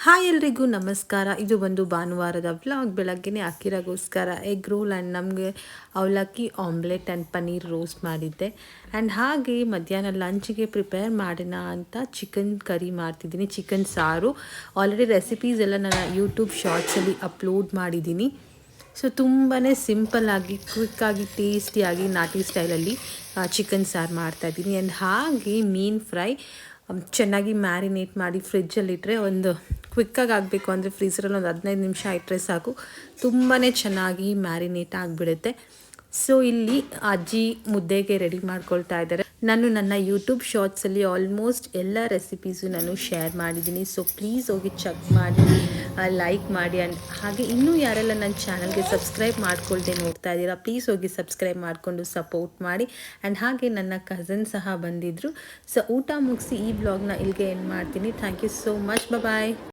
Hi ಎಲ್ರಿಗೂ ನಮಸ್ಕಾರ. ಇದು ಒಂದು ಭಾನುವಾರದ ವ್ಲಾಗ್. ಬೆಳಗ್ಗೆನೇ ಅಕ್ಕಿರಾಗೋಸ್ಕರ ಎಗ್ ರೋಲ್ ಆ್ಯಂಡ್ ನಮಗೆ ಅವಲಕ್ಕಿ ಆಮ್ಲೆಟ್ ಆ್ಯಂಡ್ ಪನ್ನೀರ್ ರೋಸ್ಟ್ ಮಾಡಿದ್ದೆ. ಆ್ಯಂಡ್ ಹಾಗೆ ಮಧ್ಯಾಹ್ನ ಲಂಚ್ಗೆ ಪ್ರಿಪೇರ್ ಮಾಡೋಣ ಅಂತ ಚಿಕನ್ ಕರಿ ಮಾಡ್ತಿದ್ದೀನಿ, ಚಿಕನ್ ಸಾರು. ಆಲ್ರೆಡಿ ರೆಸಿಪೀಸ್ ಎಲ್ಲ ನಾನು ಯೂಟ್ಯೂಬ್ ಶಾರ್ಟ್ಸಲ್ಲಿ ಅಪ್ಲೋಡ್ ಮಾಡಿದ್ದೀನಿ. ಸೊ ತುಂಬಾ ಸಿಂಪಲ್ಲಾಗಿ, ಕ್ವಿಕ್ಕಾಗಿ, ಟೇಸ್ಟಿಯಾಗಿ ನಾಟಿ ಸ್ಟೈಲಲ್ಲಿ ಚಿಕನ್ ಸಾರು ಮಾಡ್ತಾಯಿದ್ದೀನಿ. ಆ್ಯಂಡ್ ಹಾಗೆ ಮೀನು ಫ್ರೈ ಚೆನ್ನಾಗಿ ಮ್ಯಾರಿನೇಟ್ ಮಾಡಿ ಫ್ರಿಜ್ಜಲ್ಲಿಟ್ಟರೆ ಒಂದು ಕ್ವಿಕ್ಕಾಗಿ ಆಗಬೇಕು ಅಂದರೆ ಫ್ರೀಝರಲ್ಲಿ ಒಂದು 15 ನಿಮಿಷ ಇಟ್ಟರೆ ಸಾಕು, ತುಂಬಾ ಚೆನ್ನಾಗಿ ಮ್ಯಾರಿನೇಟ್ ಆಗಿಬಿಡುತ್ತೆ. ಸೊ ಇಲ್ಲಿ ಅಜ್ಜಿ ಮುದ್ದೆಗೆ ರೆಡಿ ಮಾಡ್ಕೊಳ್ತಾ ಇದ್ದಾರೆ. ನಾನು ನನ್ನ ಯೂಟ್ಯೂಬ್ ಶಾರ್ಟ್ಸಲ್ಲಿ ಆಲ್ಮೋಸ್ಟ್ ಎಲ್ಲ ರೆಸಿಪೀಸು ನಾನು ಶೇರ್ ಮಾಡಿದ್ದೀನಿ. ಸೊ ಪ್ಲೀಸ್ ಹೋಗಿ ಚೆಕ್ ಮಾಡಿ, ಲೈಕ್ ಮಾಡಿ. ಆ್ಯಂಡ್ ಹಾಗೆ ಇನ್ನೂ ಯಾರೆಲ್ಲ ನನ್ನ ಚಾನಲ್ಗೆ ಸಬ್ಸ್ಕ್ರೈಬ್ ಮಾಡ್ಕೊಳ್ದೆ ನೋಡ್ತಾ ಇದ್ದೀರಾ, ಪ್ಲೀಸ್ ಹೋಗಿ ಸಬ್ಸ್ಕ್ರೈಬ್ ಮಾಡಿಕೊಂಡು ಸಪೋರ್ಟ್ ಮಾಡಿ. ಆ್ಯಂಡ್ ಹಾಗೆ ನನ್ನ ಕಝನ್ ಸಹ ಬಂದಿದ್ದರು. ಸೊ ಊಟ ಮುಗಿಸಿ ಈ ಬ್ಲಾಗ್ನ ಇಲ್ಲಿಗೆ ಎಂಡ್ ಮಾಡ್ತೀನಿ. Thank you so much. Bye.